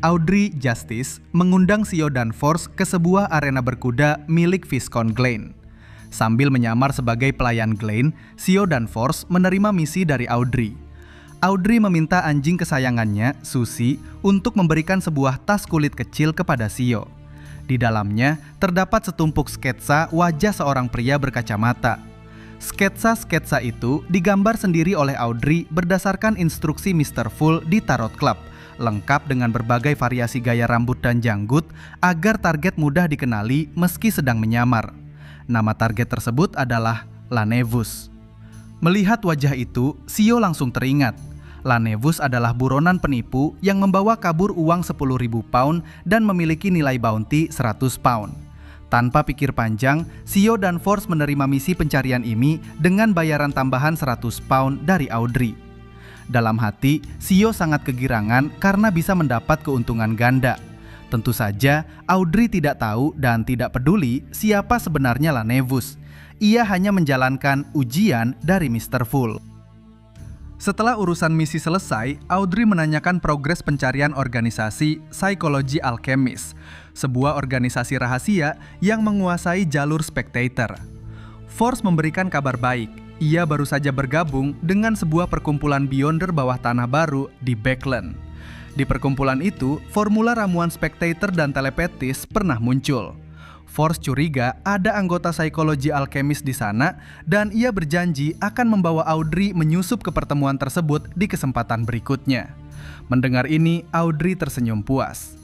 Audrey Justice mengundang Sio dan Force ke sebuah arena berkuda milik Viscount Glen. Sambil menyamar sebagai pelayan Glen, Sio dan Force menerima misi dari Audrey. Audrey meminta anjing kesayangannya, Susie, untuk memberikan sebuah tas kulit kecil kepada Sio. Di dalamnya terdapat setumpuk sketsa wajah seorang pria berkacamata. Sketsa-sketsa itu digambar sendiri oleh Audrey berdasarkan instruksi Mr. Full di Tarot Club, lengkap dengan berbagai variasi gaya rambut dan janggut agar target mudah dikenali meski sedang menyamar. Nama target tersebut adalah Lanevus. Melihat wajah itu, Sio langsung teringat. Lanevus adalah buronan penipu yang membawa kabur uang 10.000 pound dan memiliki nilai bounty 100 pound. Tanpa pikir panjang, Sio dan Force menerima misi pencarian ini dengan bayaran tambahan 100 pound dari Audrey. Dalam hati, Sio sangat kegirangan karena bisa mendapat keuntungan ganda. Tentu saja, Audrey tidak tahu dan tidak peduli siapa sebenarnya Lanevus. Ia hanya menjalankan ujian dari Mr. Full. Setelah urusan misi selesai, Audrey menanyakan progres pencarian organisasi Psychology Alchemist, sebuah organisasi rahasia yang menguasai jalur Spectator. Force memberikan kabar baik. Ia baru saja bergabung dengan sebuah perkumpulan Beyonder bawah tanah baru di Backland. Di perkumpulan itu, formula ramuan Spectator dan telepatis pernah muncul. Force curiga ada anggota psikologi alkemis di sana dan ia berjanji akan membawa Audrey menyusup ke pertemuan tersebut di kesempatan berikutnya. Mendengar ini, Audrey tersenyum puas.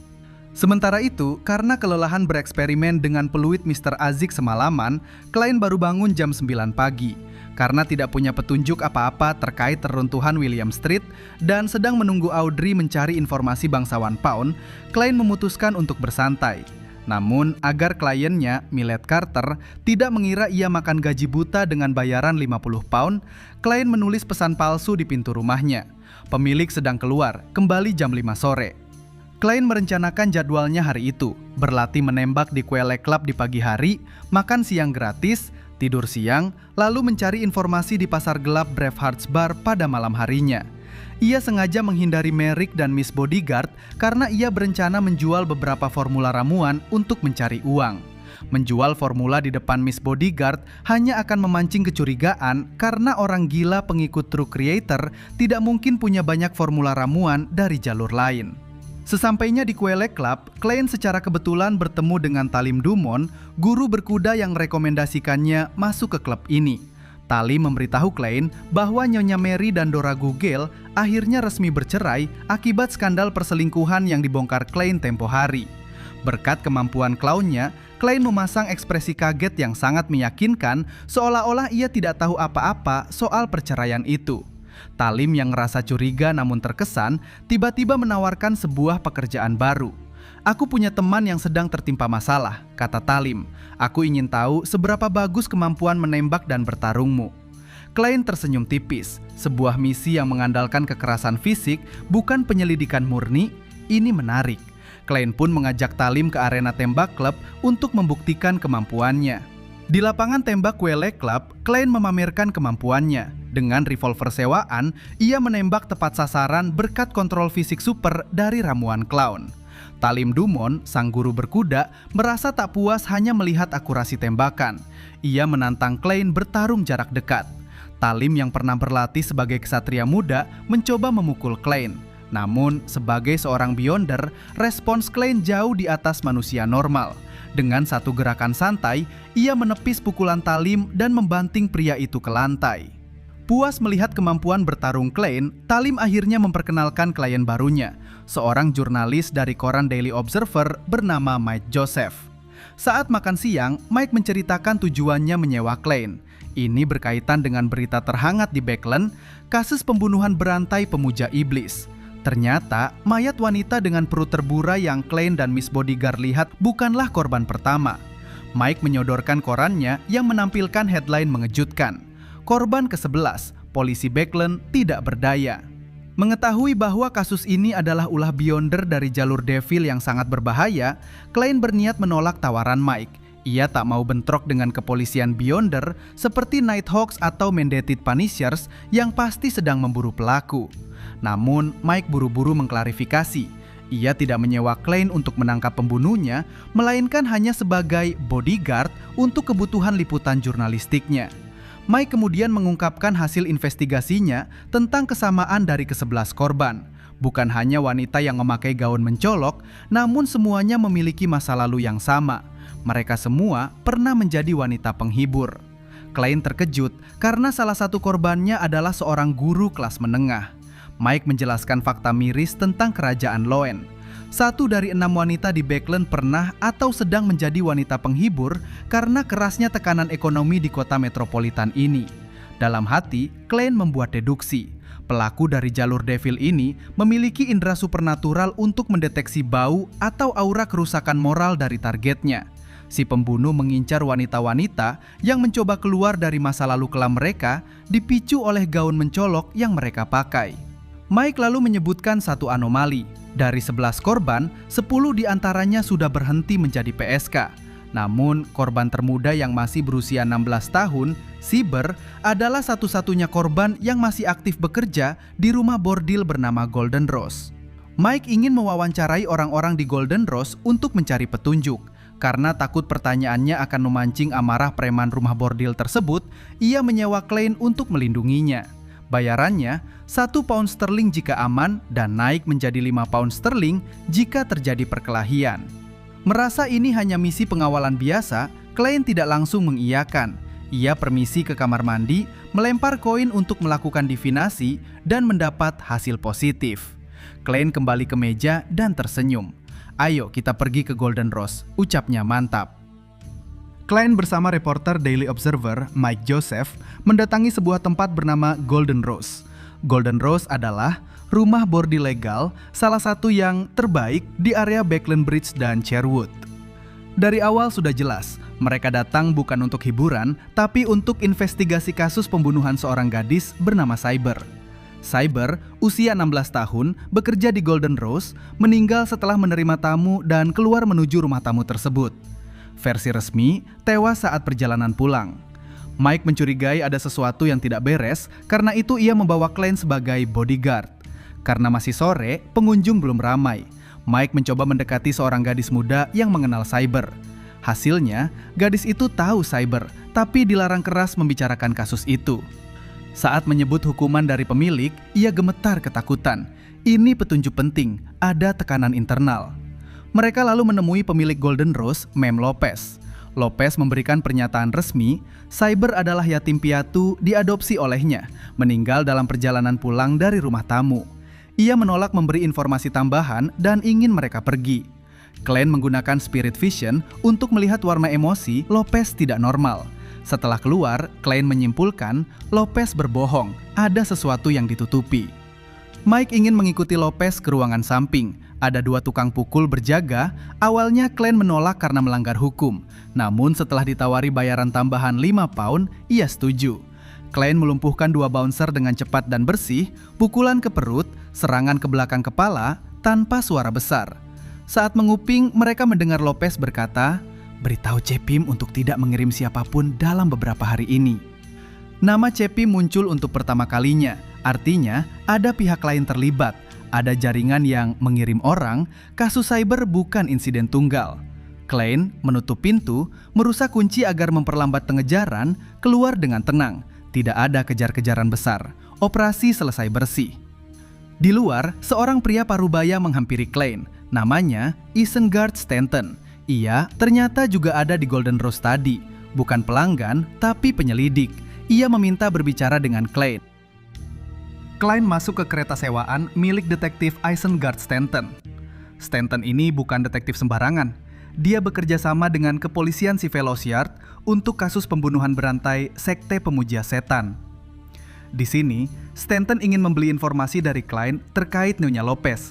Sementara itu, karena kelelahan bereksperimen dengan peluit Mr. Azik semalaman, klien baru bangun jam 9 pagi. Karena tidak punya petunjuk apa-apa terkait reruntuhan William Street dan sedang menunggu Audrey mencari informasi bangsawan Pound, klien memutuskan untuk bersantai. Namun, agar kliennya, Millet Carter, tidak mengira ia makan gaji buta dengan bayaran 50 pound, klien menulis pesan palsu di pintu rumahnya. Pemilik sedang keluar, kembali jam 5 sore. Klien merencanakan jadwalnya hari itu, berlatih menembak di Quayle Club di pagi hari, makan siang gratis, tidur siang, lalu mencari informasi di pasar gelap Bravehearts Bar pada malam harinya. Ia sengaja menghindari Merrick dan Miss Bodyguard karena ia berencana menjual beberapa formula ramuan untuk mencari uang. Menjual formula di depan Miss Bodyguard hanya akan memancing kecurigaan karena orang gila pengikut True Creator tidak mungkin punya banyak formula ramuan dari jalur lain. Sesampainya di Quayle Club, klien secara kebetulan bertemu dengan Talim Dumont, guru berkuda yang merekomendasikannya masuk ke klub ini. Talim memberitahu klien bahwa Nyonya Mary dan Dora Gugel akhirnya resmi bercerai akibat skandal perselingkuhan yang dibongkar klien tempo hari. Berkat kemampuan klaunnya, klien memasang ekspresi kaget yang sangat meyakinkan seolah-olah ia tidak tahu apa-apa soal perceraian itu. Talim yang ngerasa curiga namun terkesan, tiba-tiba menawarkan sebuah pekerjaan baru. "Aku punya teman yang sedang tertimpa masalah," kata Talim. "Aku ingin tahu seberapa bagus kemampuan menembak dan bertarungmu." Klien tersenyum tipis. Sebuah misi yang mengandalkan kekerasan fisik, bukan penyelidikan murni, ini menarik. Klien pun mengajak Talim ke arena tembak klub untuk membuktikan kemampuannya. Di lapangan tembak Quayle Club, klien memamerkan kemampuannya. Dengan revolver sewaan, ia menembak tepat sasaran berkat kontrol fisik super dari ramuan clown. Talim Dumont, sang guru berkuda, merasa tak puas hanya melihat akurasi tembakan. Ia menantang klien bertarung jarak dekat. Talim yang pernah berlatih sebagai ksatria muda mencoba memukul klien. Namun, sebagai seorang Beyonder, respons klien jauh di atas manusia normal. Dengan satu gerakan santai, ia menepis pukulan Talim dan membanting pria itu ke lantai. Puas melihat kemampuan bertarung klien, Talim akhirnya memperkenalkan klien barunya, seorang jurnalis dari koran Daily Observer bernama Mike Joseph. Saat makan siang, Mike menceritakan tujuannya menyewa klien. Ini berkaitan dengan berita terhangat di Backland, kasus pembunuhan berantai pemuja iblis. Ternyata, mayat wanita dengan perut terburai yang klien dan Miss Bodyguard lihat bukanlah korban pertama. Mike menyodorkan korannya yang menampilkan headline mengejutkan. Korban ke-11, polisi Backland tidak berdaya. Mengetahui bahwa kasus ini adalah ulah Beyonder dari jalur Devil yang sangat berbahaya, klien berniat menolak tawaran Mike. Ia tak mau bentrok dengan kepolisian Beyonder seperti Nighthawks atau Mandated Punishers yang pasti sedang memburu pelaku. Namun, Mike buru-buru mengklarifikasi. Ia tidak menyewa Klein untuk menangkap pembunuhnya, melainkan hanya sebagai bodyguard untuk kebutuhan liputan jurnalistiknya. Mike kemudian mengungkapkan hasil investigasinya tentang kesamaan dari ke-11 korban. Bukan hanya wanita yang memakai gaun mencolok, namun semuanya memiliki masa lalu yang sama. Mereka semua pernah menjadi wanita penghibur. Klein terkejut karena salah satu korbannya adalah seorang guru kelas menengah. Mike menjelaskan fakta miris tentang kerajaan Loen. 1 dari 6 wanita di Backland pernah atau sedang menjadi wanita penghibur karena kerasnya tekanan ekonomi di kota metropolitan ini. Dalam hati, Klein membuat deduksi. Pelaku dari jalur Devil ini memiliki indera supernatural untuk mendeteksi bau atau aura kerusakan moral dari targetnya. Si pembunuh mengincar wanita-wanita yang mencoba keluar dari masa lalu kelam mereka, dipicu oleh gaun mencolok yang mereka pakai. Mike lalu menyebutkan satu anomali. Dari 11 korban, 10 diantaranya sudah berhenti menjadi PSK. Namun, korban termuda yang masih berusia 16 tahun, Cyber, adalah satu-satunya korban yang masih aktif bekerja di rumah bordil bernama Golden Rose. Mike ingin mewawancarai orang-orang di Golden Rose untuk mencari petunjuk. Karena takut pertanyaannya akan memancing amarah preman rumah bordil tersebut, ia menyewa Klein untuk melindunginya. Bayarannya, 1 pound sterling jika aman dan naik menjadi 5 pound sterling jika terjadi perkelahian. Merasa ini hanya misi pengawalan biasa, Klein tidak langsung mengiyakan. Ia permisi ke kamar mandi, melempar koin untuk melakukan divinasi dan mendapat hasil positif. Klein kembali ke meja dan tersenyum. "Ayo kita pergi ke Golden Rose," ucapnya mantap. Klein bersama reporter Daily Observer, Mike Joseph, mendatangi sebuah tempat bernama Golden Rose. Golden Rose adalah rumah bordil legal, salah satu yang terbaik di area Backland Bridge dan Sherwood. Dari awal sudah jelas, mereka datang bukan untuk hiburan, tapi untuk investigasi kasus pembunuhan seorang gadis bernama Cyber. Cyber, usia 16 tahun, bekerja di Golden Rose, meninggal setelah menerima tamu dan keluar menuju rumah tamu tersebut. Versi resmi, tewas saat perjalanan pulang. Mike mencurigai ada sesuatu yang tidak beres, karena itu ia membawa Klein sebagai bodyguard. Karena masih sore, pengunjung belum ramai. Mike mencoba mendekati seorang gadis muda yang mengenal Cyber. Hasilnya, gadis itu tahu Cyber, tapi dilarang keras membicarakan kasus itu. Saat menyebut hukuman dari pemilik, ia gemetar ketakutan. Ini petunjuk penting, ada tekanan internal. Mereka lalu menemui pemilik Golden Rose, Mem Lopez. Lopez memberikan pernyataan resmi, Cyber adalah yatim piatu diadopsi olehnya, meninggal dalam perjalanan pulang dari rumah tamu. Ia menolak memberi informasi tambahan dan ingin mereka pergi. Klein menggunakan Spirit Vision untuk melihat warna emosi Lopez tidak normal. Setelah keluar, Klein menyimpulkan Lopez berbohong, ada sesuatu yang ditutupi. Mike ingin mengikuti Lopez ke ruangan samping. Ada 2 tukang pukul berjaga. Awalnya Klein menolak karena melanggar hukum. Namun setelah ditawari bayaran tambahan 5 pound, ia setuju. Klein melumpuhkan 2 bouncer dengan cepat dan bersih, pukulan ke perut, serangan ke belakang kepala, tanpa suara besar. Saat menguping, mereka mendengar Lopez berkata, "Beritahu Cepim untuk tidak mengirim siapapun dalam beberapa hari ini." Nama Cepim muncul untuk pertama kalinya, artinya ada pihak lain terlibat. Ada jaringan yang mengirim orang, kasus cyber bukan insiden tunggal. Klein menutup pintu, merusak kunci agar memperlambat pengejaran, keluar dengan tenang. Tidak ada kejar-kejaran besar. Operasi selesai bersih. Di luar, seorang pria parubaya menghampiri Klein. Namanya Isengard Stanton. Ia ternyata juga ada di Golden Rose tadi. Bukan pelanggan, tapi penyelidik. Ia meminta berbicara dengan Klein. Klein masuk ke kereta sewaan milik detektif Isengard Stanton. Stanton ini bukan detektif sembarangan. Dia bekerja sama dengan kepolisian Sivelos Yard untuk kasus pembunuhan berantai sekte pemuja setan. Di sini, Stanton ingin membeli informasi dari Klein terkait Nyonya Lopez.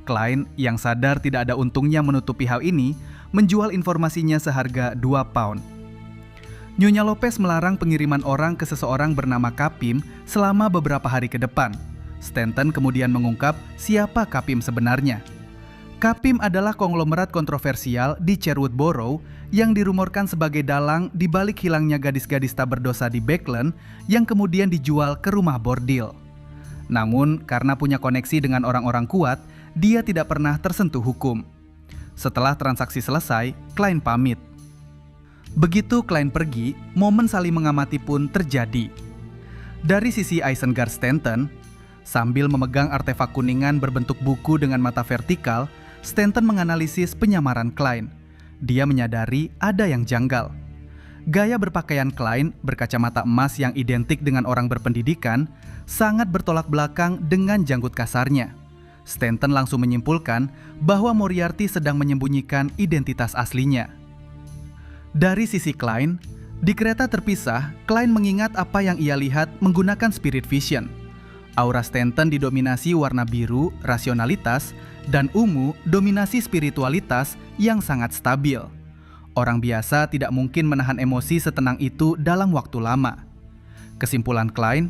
Klein yang sadar tidak ada untungnya menutupi hal ini, menjual informasinya seharga 2 pound. Nyonya Lopez melarang pengiriman orang ke seseorang bernama Kapim selama beberapa hari ke depan. Stanton kemudian mengungkap siapa Kapim sebenarnya. Kapim adalah konglomerat kontroversial di Sherwood Borough yang dirumorkan sebagai dalang di balik hilangnya gadis-gadis tak berdosa di Backland yang kemudian dijual ke rumah bordil. Namun, karena punya koneksi dengan orang-orang kuat, dia tidak pernah tersentuh hukum. Setelah transaksi selesai, klien pamit. Begitu klien pergi, momen saling mengamati pun terjadi. Dari sisi Isengard Stanton, sambil memegang artefak kuningan berbentuk buku dengan mata vertikal, Stanton menganalisis penyamaran klien. Dia menyadari ada yang janggal. Gaya berpakaian klien berkacamata emas yang identik dengan orang berpendidikan sangat bertolak belakang dengan janggut kasarnya. Stanton langsung menyimpulkan bahwa Moriarty sedang menyembunyikan identitas aslinya. Dari sisi klien, di kereta terpisah, klien mengingat apa yang ia lihat menggunakan spirit vision. Aura Stanton didominasi warna biru, rasionalitas, dan ungu, dominasi spiritualitas yang sangat stabil. Orang biasa tidak mungkin menahan emosi setenang itu dalam waktu lama. Kesimpulan klien,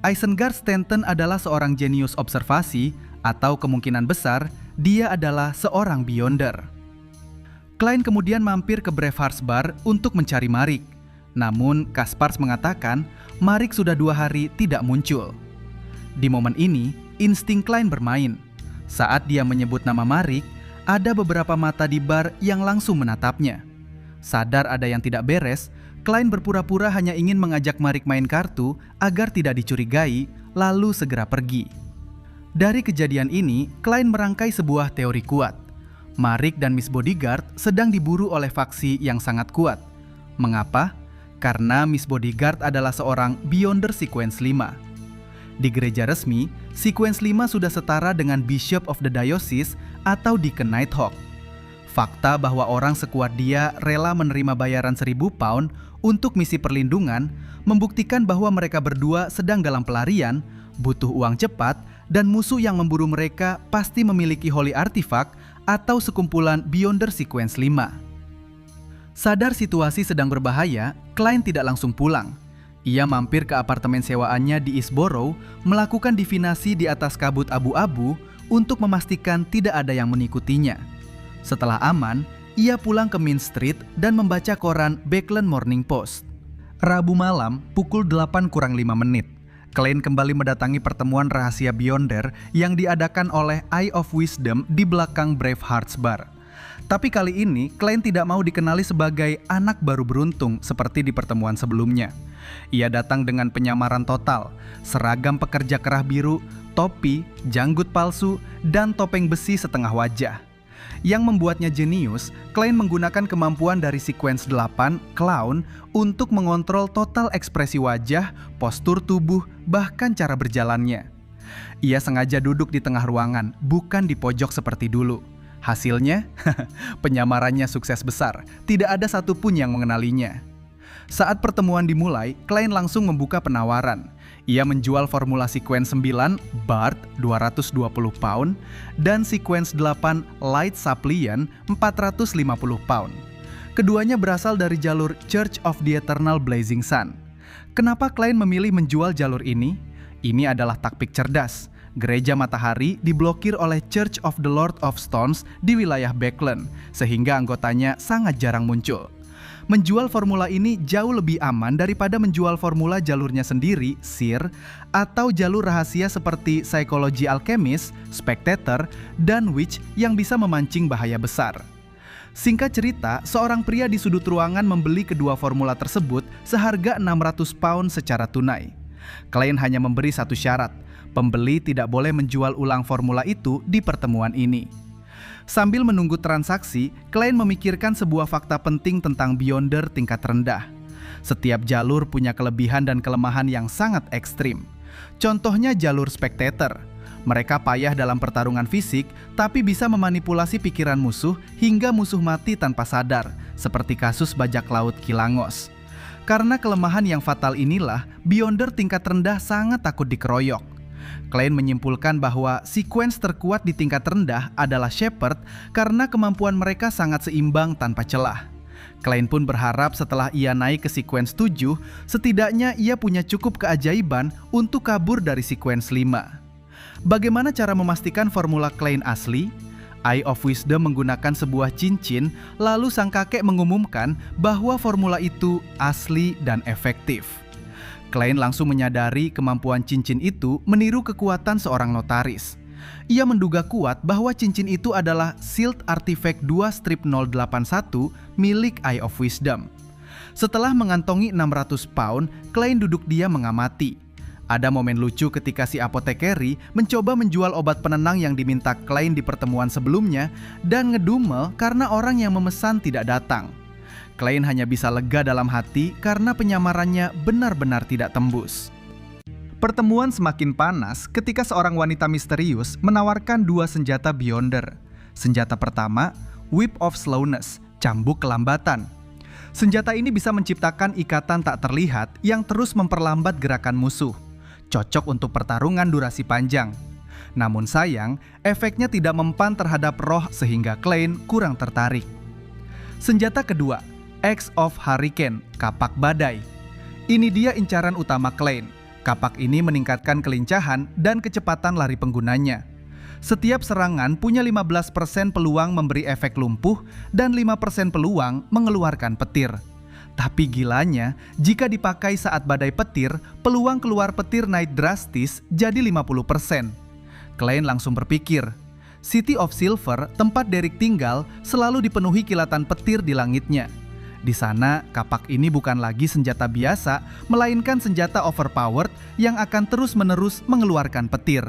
Isengard Stanton adalah seorang jenius observasi atau kemungkinan besar dia adalah seorang Beyonder. Klien kemudian mampir ke Bravehearts Bar untuk mencari Marik. Namun Kaspars mengatakan Marik sudah 2 hari tidak muncul. Di momen ini, insting klien bermain. Saat dia menyebut nama Marik, ada beberapa mata di bar yang langsung menatapnya. Sadar ada yang tidak beres, klien berpura-pura hanya ingin mengajak Marik main kartu agar tidak dicurigai, lalu segera pergi. Dari kejadian ini, klien merangkai sebuah teori kuat. Marik dan Miss Bodyguard sedang diburu oleh faksi yang sangat kuat. Mengapa? Karena Miss Bodyguard adalah seorang Beyonder Sequence 5. Di gereja resmi, Sequence 5 sudah setara dengan Bishop of the Diocese atau Deacon Nighthawk. Fakta bahwa orang sekuat dia rela menerima bayaran 1.000 pound untuk misi perlindungan membuktikan bahwa mereka berdua sedang dalam pelarian, butuh uang cepat, dan musuh yang memburu mereka pasti memiliki Holy Artifact atau sekumpulan Beyonder Sequence 5. Sadar situasi sedang berbahaya, klien tidak langsung pulang. Ia mampir ke apartemen sewaannya di Eastborough, melakukan divinasi di atas kabut abu-abu untuk memastikan tidak ada yang mengikutinya. Setelah aman, ia pulang ke Main Street dan membaca koran Backland Morning Post. Rabu malam, pukul 8 kurang 5 menit, klien kembali mendatangi pertemuan rahasia Beyonder yang diadakan oleh Eye of Wisdom di belakang Bravehearts Bar. Tapi kali ini, klien tidak mau dikenali sebagai anak baru beruntung seperti di pertemuan sebelumnya. Ia datang dengan penyamaran total, seragam pekerja kerah biru, topi, janggut palsu, dan topeng besi setengah wajah. Yang membuatnya jenius, klien menggunakan kemampuan dari Sequence 8, Clown, untuk mengontrol total ekspresi wajah, postur tubuh, bahkan cara berjalannya. Ia sengaja duduk di tengah ruangan, bukan di pojok seperti dulu. Hasilnya, penyamarannya sukses besar, tidak ada satupun yang mengenalinya. Saat pertemuan dimulai, klien langsung membuka penawaran. Ia menjual formula Sequence 9 Bard 220 pound dan Sequence 8 Light Suppliant 450 pound. Keduanya berasal dari jalur Church of the Eternal Blazing Sun. Kenapa klien memilih menjual jalur ini? Ini adalah taktik cerdas. Gereja Matahari diblokir oleh Church of the Lord of Stones di wilayah Backland, sehingga anggotanya sangat jarang muncul. Menjual formula ini jauh lebih aman daripada menjual formula jalurnya sendiri, Seer, atau jalur rahasia seperti Psychology Alchemist, Spectator, dan Witch yang bisa memancing bahaya besar. Singkat cerita, seorang pria di sudut ruangan membeli kedua formula tersebut seharga 600 pound secara tunai. Klien hanya memberi satu syarat, pembeli tidak boleh menjual ulang formula itu di pertemuan ini. Sambil menunggu transaksi, klien memikirkan sebuah fakta penting tentang Beyonder tingkat rendah. Setiap jalur punya kelebihan dan kelemahan yang sangat ekstrim. Contohnya jalur Spectator. Mereka payah dalam pertarungan fisik, tapi bisa memanipulasi pikiran musuh hingga musuh mati tanpa sadar, seperti kasus bajak laut Kilangos. Karena kelemahan yang fatal inilah, Beyonder tingkat rendah sangat takut dikeroyok. Klien menyimpulkan bahwa sequence terkuat di tingkat rendah adalah Shepherd karena kemampuan mereka sangat seimbang tanpa celah. Klien pun berharap setelah ia naik ke sequence 7, setidaknya ia punya cukup keajaiban untuk kabur dari sequence 5. Bagaimana cara memastikan formula klien asli? Eye of Wisdom menggunakan sebuah cincin, lalu sang kakek mengumumkan bahwa formula itu asli dan efektif. Klien langsung menyadari kemampuan cincin itu meniru kekuatan seorang notaris. Ia menduga kuat bahwa cincin itu adalah Sealed Artifact 2-081 milik Eye of Wisdom. Setelah mengantongi 600 pound, Klein duduk diam mengamati. Ada momen lucu ketika si apotekeri mencoba menjual obat penenang yang diminta Klein di pertemuan sebelumnya dan ngedumel karena orang yang memesan tidak datang. Klein hanya bisa lega dalam hati karena penyamarannya benar-benar tidak tembus. Pertemuan semakin panas ketika seorang wanita misterius menawarkan dua senjata Beyonder. Senjata pertama, Whip of Slowness, cambuk kelambatan. Senjata ini bisa menciptakan ikatan tak terlihat yang terus memperlambat gerakan musuh. Cocok untuk pertarungan durasi panjang. Namun sayang, efeknya tidak mempan terhadap roh sehingga Klein kurang tertarik. Senjata kedua, Axe of Hurricane, kapak badai. Ini dia incaran utama Klein. Kapak ini meningkatkan kelincahan dan kecepatan lari penggunanya. Setiap serangan punya 15% peluang memberi efek lumpuh dan 5% peluang mengeluarkan petir. Tapi gilanya, jika dipakai saat badai petir, peluang keluar petir naik drastis jadi 50%. Klein langsung berpikir, City of Silver, tempat Derek tinggal, selalu dipenuhi kilatan petir di langitnya. Di sana, kapak ini bukan lagi senjata biasa, melainkan senjata overpowered yang akan terus-menerus mengeluarkan petir.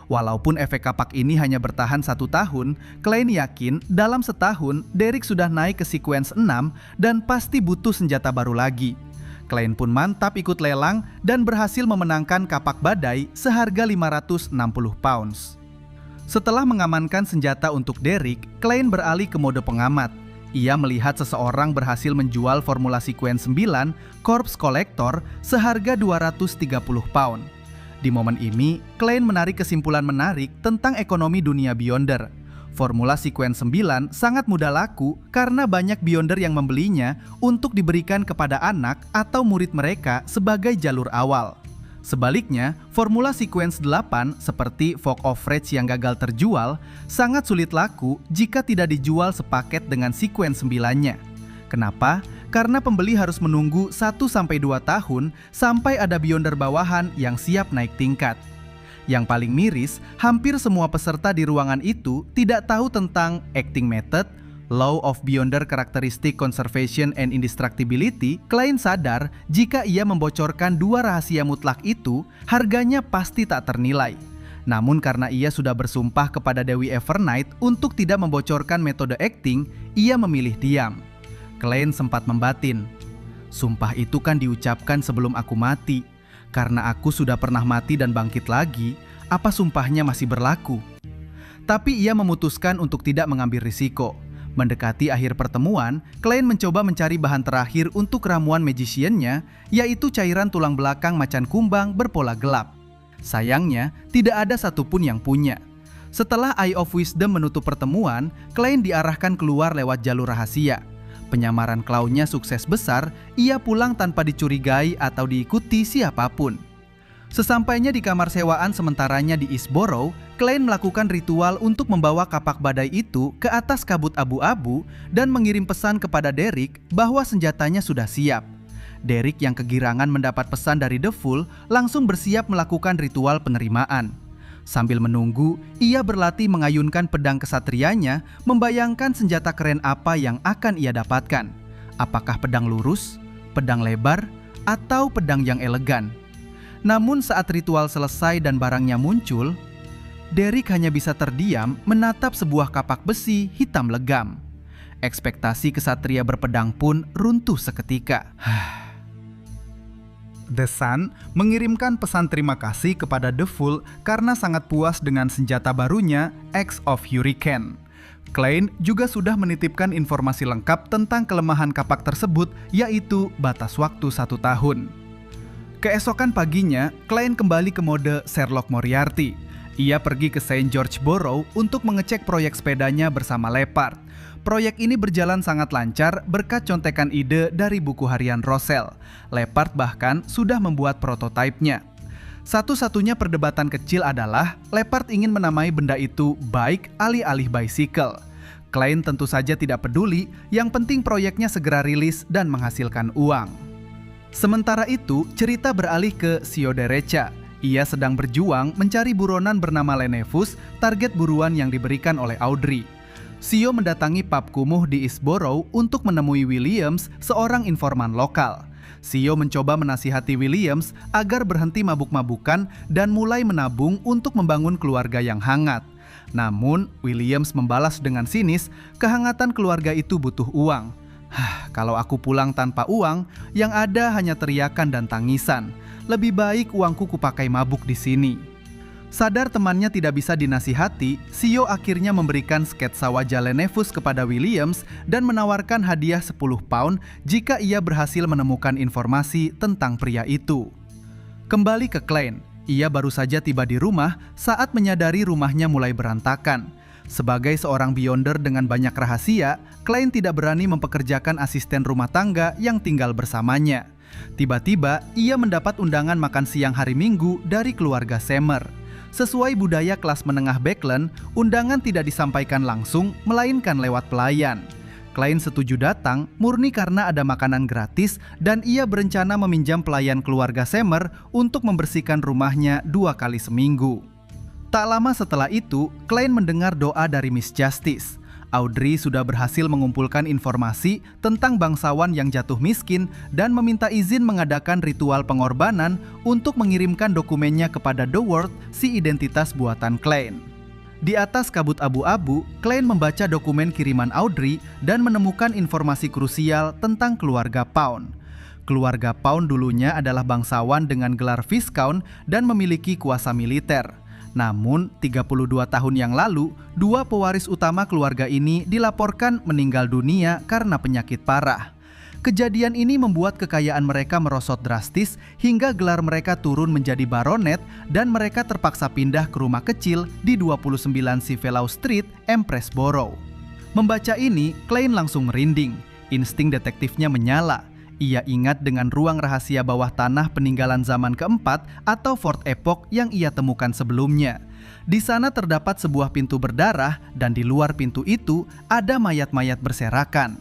Walaupun efek kapak ini hanya bertahan 1 tahun, Klein yakin dalam setahun Derek sudah naik ke sequence 6 dan pasti butuh senjata baru lagi. Klein pun mantap ikut lelang dan berhasil memenangkan kapak badai seharga 560 pounds. Setelah mengamankan senjata untuk Derek, Klein beralih ke mode pengamat. Ia melihat seseorang berhasil menjual formula sequence 9 Corpse Collector seharga 230 pound. Di momen ini, Klein menarik kesimpulan menarik tentang ekonomi dunia Beyonder. Formula sequence 9 sangat mudah laku karena banyak Beyonder yang membelinya untuk diberikan kepada anak atau murid mereka sebagai jalur awal. Sebaliknya, formula sequence 8 seperti Fog of Rage yang gagal terjual sangat sulit laku jika tidak dijual sepaket dengan sequence 9-nya. Kenapa? Karena pembeli harus menunggu 1-2 tahun sampai ada Beyonder bawahan yang siap naik tingkat. Yang paling miris, hampir semua peserta di ruangan itu tidak tahu tentang acting method, Law of Beyonder Characteristic Conservation and Indestructibility. Klein sadar jika ia membocorkan 2 rahasia mutlak itu, harganya pasti tak ternilai. Namun karena ia sudah bersumpah kepada Dewi Evernight untuk tidak membocorkan metode acting, ia memilih diam. Klein sempat membatin, "Sumpah itu kan diucapkan sebelum aku mati. Karena aku sudah pernah mati dan bangkit lagi, apa sumpahnya masih berlaku?" Tapi ia memutuskan untuk tidak mengambil risiko. Mendekati akhir pertemuan, Klein mencoba mencari bahan terakhir untuk ramuan magician-nya, yaitu cairan tulang belakang macan kumbang berpola gelap. Sayangnya, tidak ada satupun yang punya. Setelah Eye of Wisdom menutup pertemuan, Klein diarahkan keluar lewat jalur rahasia. Penyamaran klaunya sukses besar, ia pulang tanpa dicurigai atau diikuti siapapun. Sesampainya di kamar sewaan sementaranya di Eastborough, Klein melakukan ritual untuk membawa kapak badai itu ke atas kabut abu-abu dan mengirim pesan kepada Derek bahwa senjatanya sudah siap. Derek yang kegirangan mendapat pesan dari The Fool langsung bersiap melakukan ritual penerimaan. Sambil menunggu, ia berlatih mengayunkan pedang kesatrianya, membayangkan senjata keren apa yang akan ia dapatkan. Apakah pedang lurus, pedang lebar, atau pedang yang elegan? Namun saat ritual selesai dan barangnya muncul, Derek hanya bisa terdiam menatap sebuah kapak besi hitam legam. Ekspektasi kesatria berpedang pun runtuh seketika. The Sun mengirimkan pesan terima kasih kepada The Fool karena sangat puas dengan senjata barunya, Axe of Hurricane. Klein juga sudah menitipkan informasi lengkap tentang kelemahan kapak tersebut, yaitu batas waktu 1 tahun. Keesokan paginya, Klein kembali ke mode Sherlock Moriarty. Ia pergi ke St. George Borough untuk mengecek proyek sepedanya bersama Leopard. Proyek ini berjalan sangat lancar berkat contekan ide dari buku harian Roselle. Leopard bahkan sudah membuat prototipenya. Satu-satunya perdebatan kecil adalah Leopard ingin menamai benda itu bike alih-alih bicycle. Klein tentu saja tidak peduli, yang penting proyeknya segera rilis dan menghasilkan uang. Sementara itu, cerita beralih ke Sio Derecha. Ia sedang berjuang mencari buronan bernama Lenevus, target buruan yang diberikan oleh Audrey. Sio mendatangi pub kumuh di Eastborough untuk menemui Williams, seorang informan lokal. Sio mencoba menasihati Williams agar berhenti mabuk-mabukan dan mulai menabung untuk membangun keluarga yang hangat. Namun, Williams membalas dengan sinis, kehangatan keluarga itu butuh uang. Kalau aku pulang tanpa uang, yang ada hanya teriakan dan tangisan. Lebih baik uangku kupakai mabuk di sini. Sadar temannya tidak bisa dinasihati, Sio akhirnya memberikan sketsa wajah Lenevus kepada Williams dan menawarkan hadiah 10 pound jika ia berhasil menemukan informasi tentang pria itu. Kembali ke Klein, ia baru saja tiba di rumah saat menyadari rumahnya mulai berantakan. Sebagai seorang beyonder dengan banyak rahasia, Klein tidak berani mempekerjakan asisten rumah tangga yang tinggal bersamanya. Tiba-tiba, ia mendapat undangan makan siang hari Minggu dari keluarga Semer. Sesuai budaya kelas menengah Backland, undangan tidak disampaikan langsung, melainkan lewat pelayan. Klein setuju datang murni karena ada makanan gratis dan ia berencana meminjam pelayan keluarga Semer untuk membersihkan rumahnya 2 kali seminggu. Tak lama setelah itu, Klein mendengar doa dari Miss Justice. Audrey sudah berhasil mengumpulkan informasi tentang bangsawan yang jatuh miskin dan meminta izin mengadakan ritual pengorbanan untuk mengirimkan dokumennya kepada The World, si identitas buatan Klein. Di atas kabut abu-abu, Klein membaca dokumen kiriman Audrey dan menemukan informasi krusial tentang keluarga Pound. Keluarga Pound dulunya adalah bangsawan dengan gelar Viscount dan memiliki kuasa militer. Namun, 32 tahun yang lalu, 2 pewaris utama keluarga ini dilaporkan meninggal dunia karena penyakit parah. Kejadian ini membuat kekayaan mereka merosot drastis hingga gelar mereka turun menjadi baronet dan mereka terpaksa pindah ke rumah kecil di 29 Cifellow Street, Empressboro. Membaca ini, Klein langsung merinding. Insting detektifnya menyala. Ia ingat dengan ruang rahasia bawah tanah peninggalan zaman keempat atau Fort Epoch yang ia temukan sebelumnya. Di sana terdapat sebuah pintu berdarah dan di luar pintu itu ada mayat-mayat berserakan.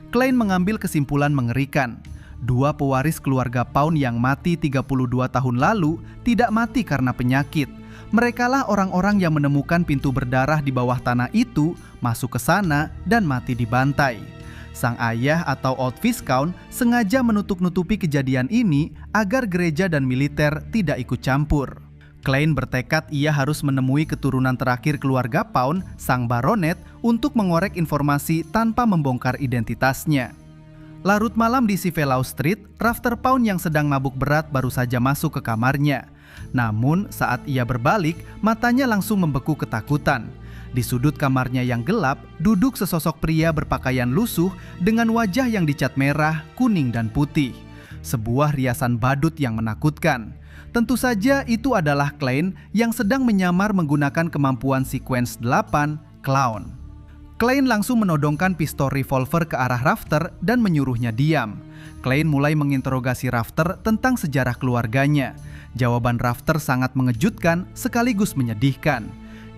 Klein mengambil kesimpulan mengerikan. 2 pewaris keluarga Pound yang mati 32 tahun lalu tidak mati karena penyakit. Merekalah orang-orang yang menemukan pintu berdarah di bawah tanah itu, masuk ke sana dan mati dibantai. Sang ayah atau Old Viscount sengaja menutup-nutupi kejadian ini agar gereja dan militer tidak ikut campur. Klein bertekad ia harus menemui keturunan terakhir keluarga Pound, sang baronet, untuk mengorek informasi tanpa membongkar identitasnya. Larut malam di Cifellow Street, Rafter Pound yang sedang mabuk berat baru saja masuk ke kamarnya. Namun saat ia berbalik, matanya langsung membeku ketakutan. Di sudut kamarnya yang gelap, duduk sesosok pria berpakaian lusuh dengan wajah yang dicat merah, kuning, dan putih. Sebuah riasan badut yang menakutkan. Tentu saja itu adalah Klein yang sedang menyamar menggunakan kemampuan Sequence 8, Clown. Klein langsung menodongkan pistol revolver ke arah Rafter dan menyuruhnya diam. Klein mulai menginterogasi Rafter tentang sejarah keluarganya. Jawaban Rafter sangat mengejutkan sekaligus menyedihkan.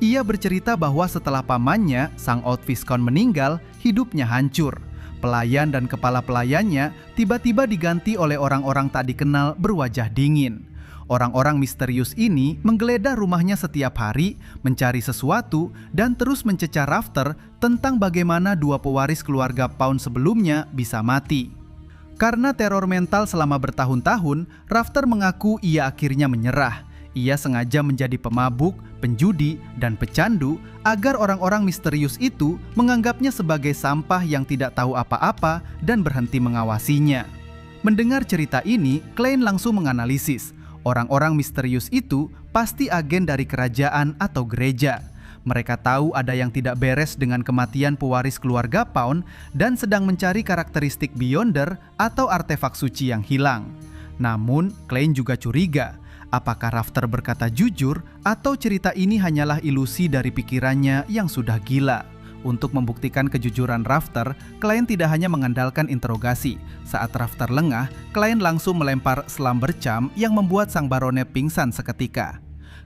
Ia bercerita bahwa setelah pamannya, sang Old Viscount meninggal, hidupnya hancur. Pelayan dan kepala pelayannya tiba-tiba diganti oleh orang-orang tak dikenal berwajah dingin. Orang-orang misterius ini menggeledah rumahnya setiap hari, mencari sesuatu, dan terus mencecar Rafter tentang bagaimana 2 pewaris keluarga Pound sebelumnya bisa mati. Karena teror mental selama bertahun-tahun, Rafter mengaku ia akhirnya menyerah. Ia sengaja menjadi pemabuk, penjudi, dan pecandu agar orang-orang misterius itu menganggapnya sebagai sampah yang tidak tahu apa-apa dan berhenti mengawasinya. Mendengar cerita ini, Klein langsung menganalisis. Orang-orang misterius itu pasti agen dari kerajaan atau gereja. Mereka tahu ada yang tidak beres dengan kematian pewaris keluarga Pound dan sedang mencari karakteristik beyonder atau artefak suci yang hilang. Namun, Klein juga curiga. Apakah Rafter berkata jujur atau cerita ini hanyalah ilusi dari pikirannya yang sudah gila? Untuk membuktikan kejujuran Rafter, Klein tidak hanya mengandalkan interogasi. Saat Rafter lengah, Klein langsung melempar selam bercam yang membuat sang baronet pingsan seketika.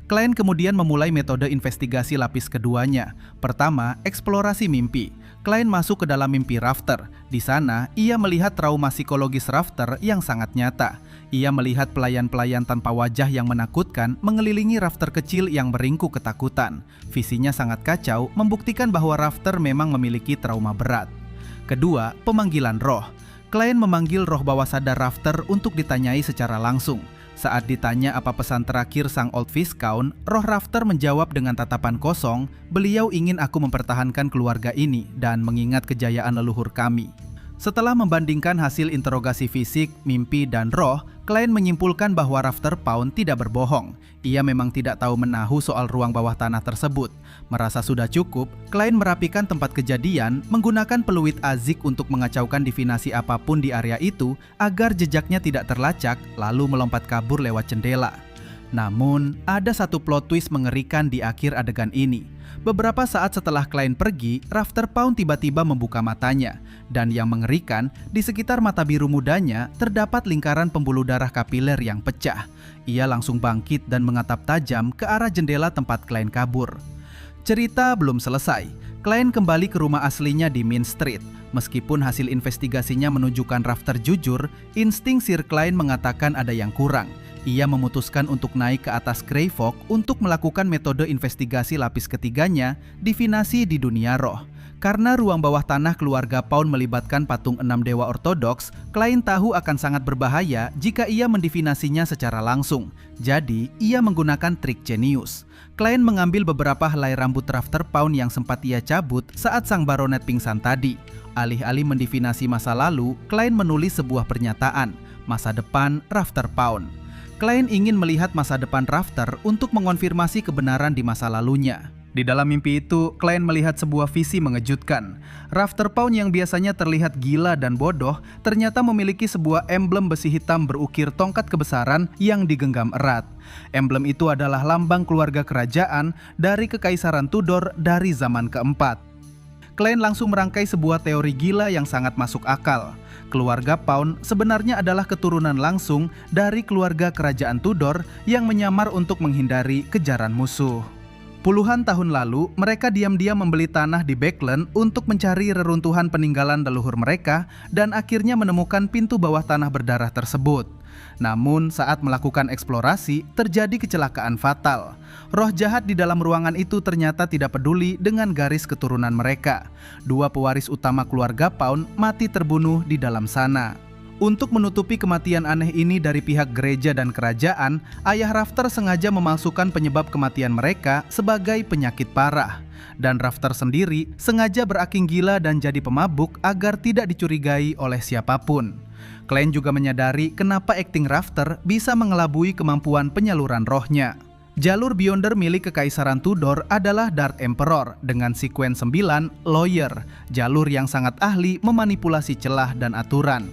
Klein kemudian memulai metode investigasi lapis keduanya. Pertama, eksplorasi mimpi. Klein masuk ke dalam mimpi Rafter. Di sana, ia melihat trauma psikologis Rafter yang sangat nyata. Ia melihat pelayan-pelayan tanpa wajah yang menakutkan mengelilingi Rafter kecil yang meringkuk ketakutan. Visinya sangat kacau, membuktikan bahwa Rafter memang memiliki trauma berat. Kedua, pemanggilan roh. Klien memanggil roh bawah sadar Rafter untuk ditanyai secara langsung. Saat ditanya apa pesan terakhir sang Old Viscount, roh Rafter menjawab dengan tatapan kosong, "Beliau ingin aku mempertahankan keluarga ini dan mengingat kejayaan leluhur kami." Setelah membandingkan hasil interogasi fisik, mimpi, dan roh, klien menyimpulkan bahwa Rafter Pound tidak berbohong. Ia memang tidak tahu menahu soal ruang bawah tanah tersebut. Merasa sudah cukup, klien merapikan tempat kejadian, menggunakan peluit azik untuk mengacaukan divinasi apapun di area itu agar jejaknya tidak terlacak, lalu melompat kabur lewat jendela. Namun, ada satu plot twist mengerikan di akhir adegan ini. Beberapa saat setelah klien pergi, Rafter Pound tiba-tiba membuka matanya. Dan yang mengerikan, di sekitar mata biru mudanya terdapat lingkaran pembuluh darah kapiler yang pecah. Ia langsung bangkit dan mengatap tajam ke arah jendela tempat klien kabur. Cerita belum selesai. Klien kembali ke rumah aslinya di Main Street. Meskipun hasil investigasinya menunjukkan Rafter jujur, insting Sir Klein mengatakan ada yang kurang. Ia memutuskan untuk naik ke atas Greyfog untuk melakukan metode investigasi lapis ketiganya, divinasi di dunia roh. Karena ruang bawah tanah keluarga Pound melibatkan patung 6 dewa ortodoks, Klein tahu akan sangat berbahaya jika ia mendivinasinya secara langsung. Jadi, ia menggunakan trik jenius. Klein mengambil beberapa helai rambut Rafter Pound yang sempat ia cabut saat sang baronet pingsan tadi. Alih-alih mendivinasi masa lalu, Klein menulis sebuah pernyataan, masa depan Rafter Pound. Klein ingin melihat masa depan Rafter untuk mengonfirmasi kebenaran di masa lalunya. Di dalam mimpi itu, Klein melihat sebuah visi mengejutkan. Rafter Pound yang biasanya terlihat gila dan bodoh, ternyata memiliki sebuah emblem besi hitam berukir tongkat kebesaran yang digenggam erat. Emblem itu adalah lambang keluarga kerajaan dari Kekaisaran Tudor dari zaman keempat. Klein langsung merangkai sebuah teori gila yang sangat masuk akal. Keluarga Pound sebenarnya adalah keturunan langsung dari keluarga kerajaan Tudor yang menyamar untuk menghindari kejaran musuh. Puluhan tahun lalu, mereka diam-diam membeli tanah di Backland untuk mencari reruntuhan peninggalan leluhur mereka dan akhirnya menemukan pintu bawah tanah berdarah tersebut. Namun, saat melakukan eksplorasi, terjadi kecelakaan fatal. Roh jahat di dalam ruangan itu ternyata tidak peduli dengan garis keturunan mereka. Dua pewaris utama keluarga Pound mati terbunuh di dalam sana. Untuk menutupi kematian aneh ini dari pihak gereja dan kerajaan, ayah Rafter sengaja memalsukan penyebab kematian mereka sebagai penyakit parah. Dan Rafter sendiri sengaja beraking gila dan jadi pemabuk agar tidak dicurigai oleh siapapun. Klein juga menyadari kenapa akting Rafter bisa mengelabui kemampuan penyaluran rohnya. Jalur Beyonder milik Kekaisaran Tudor adalah Dark Emperor dengan sekuen 9, Lawyer, jalur yang sangat ahli memanipulasi celah dan aturan.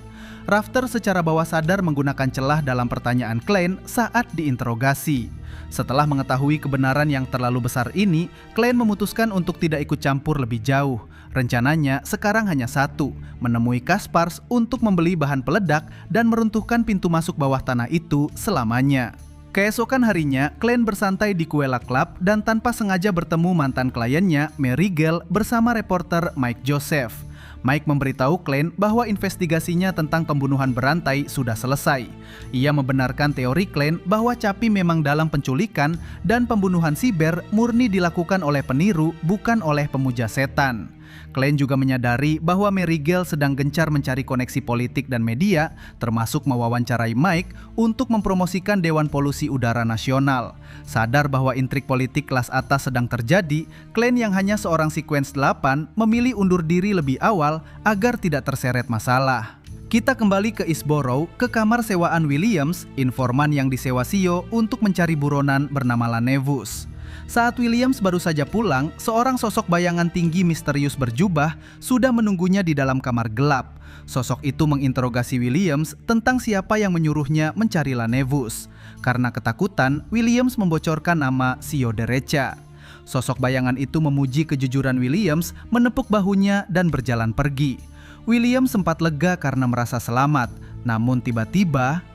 Rafter secara bawah sadar menggunakan celah dalam pertanyaan Klein saat diinterogasi. Setelah mengetahui kebenaran yang terlalu besar ini, Klein memutuskan untuk tidak ikut campur lebih jauh. Rencananya sekarang hanya satu, menemui Kaspars untuk membeli bahan peledak dan meruntuhkan pintu masuk bawah tanah itu selamanya. Keesokan harinya, Klein bersantai di Quella Club dan tanpa sengaja bertemu mantan kliennya, Mary Gale, bersama reporter Mike Joseph. Mike memberitahu Klein bahwa investigasinya tentang pembunuhan berantai sudah selesai. Ia membenarkan teori Klein bahwa Chappie memang dalam penculikan dan pembunuhan siber murni dilakukan oleh peniru, bukan oleh pemuja setan. Klein juga menyadari bahwa Mary Gale sedang gencar mencari koneksi politik dan media, termasuk mewawancarai Mike untuk mempromosikan Dewan Polusi Udara Nasional. Sadar bahwa intrik politik kelas atas sedang terjadi, Klein yang hanya seorang Sequence 8 memilih undur diri lebih awal agar tidak terseret masalah. Kita kembali ke Eastborough, ke kamar sewaan Williams, informan yang disewa Sio untuk mencari buronan bernama Lanevus. Saat Williams baru saja pulang, seorang sosok bayangan tinggi misterius berjubah sudah menunggunya di dalam kamar gelap. Sosok itu menginterogasi Williams tentang siapa yang menyuruhnya mencari Lanevus. Karena ketakutan, Williams membocorkan nama Sio Derecha. Sosok bayangan itu memuji kejujuran Williams, menepuk bahunya dan berjalan pergi. Williams sempat lega karena merasa selamat, namun tiba-tiba,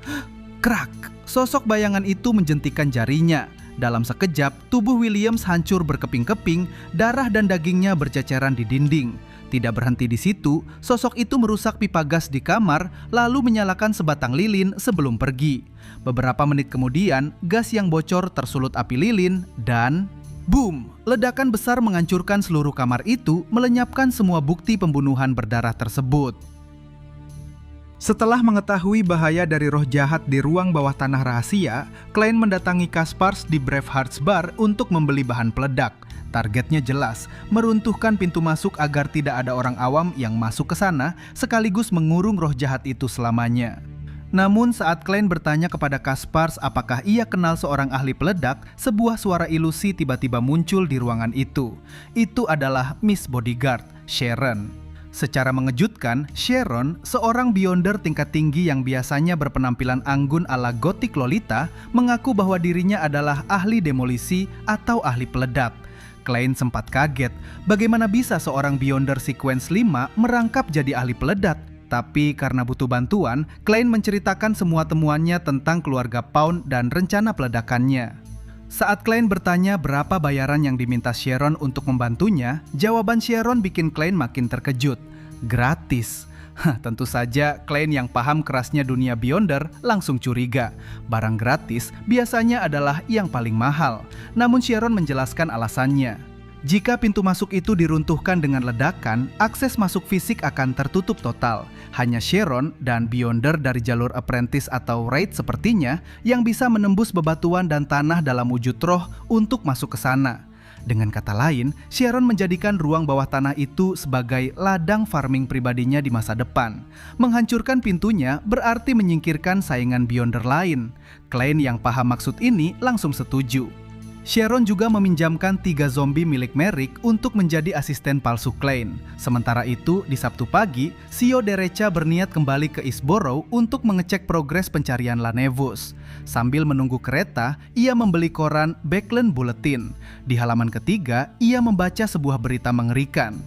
krak! Sosok bayangan itu menjentikan jarinya. Dalam sekejap, tubuh Williams hancur berkeping-keping, darah dan dagingnya berceceran di dinding. Tidak berhenti di situ, sosok itu merusak pipa gas di kamar lalu menyalakan sebatang lilin sebelum pergi. Beberapa menit kemudian, gas yang bocor tersulut api lilin dan boom! Ledakan besar menghancurkan seluruh kamar itu, melenyapkan semua bukti pembunuhan berdarah tersebut. Setelah mengetahui bahaya dari roh jahat di ruang bawah tanah rahasia, Klein mendatangi Kaspars di Bravehearts Bar untuk membeli bahan peledak. Targetnya jelas, meruntuhkan pintu masuk agar tidak ada orang awam yang masuk ke sana, sekaligus mengurung roh jahat itu selamanya. Namun saat Klein bertanya kepada Kaspars apakah ia kenal seorang ahli peledak, sebuah suara ilusi tiba-tiba muncul di ruangan itu. Itu adalah Miss Bodyguard, Sharon. Secara mengejutkan, Sharon, seorang Beyonder tingkat tinggi yang biasanya berpenampilan anggun ala gotik lolita, mengaku bahwa dirinya adalah ahli demolisi atau ahli peledak. Klein sempat kaget, bagaimana bisa seorang Beyonder Sequence 5 merangkap jadi ahli peledak? Tapi karena butuh bantuan, Klein menceritakan semua temuannya tentang keluarga Pound dan rencana peledakannya. Saat Klein bertanya berapa bayaran yang diminta Sharon untuk membantunya, jawaban Sharon bikin Klein makin terkejut. Gratis. Tentu saja Klein yang paham kerasnya dunia Beyonder langsung curiga. Barang gratis biasanya adalah yang paling mahal. Namun Sharon menjelaskan alasannya. Jika pintu masuk itu diruntuhkan dengan ledakan, akses masuk fisik akan tertutup total. Hanya Sharon dan Beyonder dari jalur apprentice atau raid sepertinya yang bisa menembus bebatuan dan tanah dalam wujud roh untuk masuk ke sana. Dengan kata lain, Sharon menjadikan ruang bawah tanah itu sebagai ladang farming pribadinya di masa depan. Menghancurkan pintunya berarti menyingkirkan saingan Beyonder lain. Klein yang paham maksud ini langsung setuju. Sharon juga meminjamkan 3 zombie milik Merrick untuk menjadi asisten palsu Klein. Sementara itu, di Sabtu pagi, Sio Derecha berniat kembali ke Eastborough untuk mengecek progres pencarian Lanevus. Sambil menunggu kereta, ia membeli koran Backland Bulletin. Di halaman ketiga, ia membaca sebuah berita mengerikan.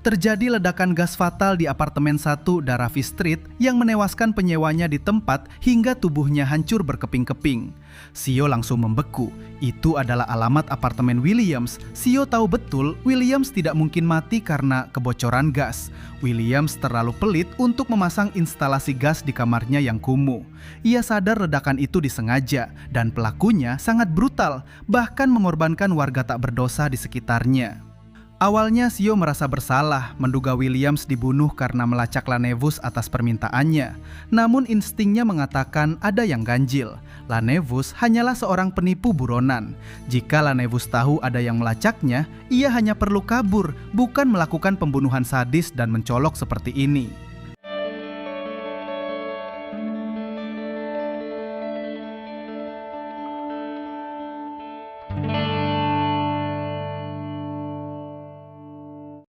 Terjadi ledakan gas fatal di apartemen 1 Daravi Street yang menewaskan penyewanya di tempat hingga tubuhnya hancur berkeping-keping. Sio langsung membeku. Itu adalah alamat apartemen Williams. Sio tahu betul Williams tidak mungkin mati karena kebocoran gas. Williams terlalu pelit untuk memasang instalasi gas di kamarnya yang kumuh. Ia sadar ledakan itu disengaja dan pelakunya sangat brutal, bahkan mengorbankan warga tak berdosa di sekitarnya. Awalnya Sio merasa bersalah, menduga Williams dibunuh karena melacak Lanevus atas permintaannya. Namun instingnya mengatakan ada yang ganjil. Lanevus hanyalah seorang penipu buronan. Jika Lanevus tahu ada yang melacaknya, ia hanya perlu kabur, bukan melakukan pembunuhan sadis dan mencolok seperti ini.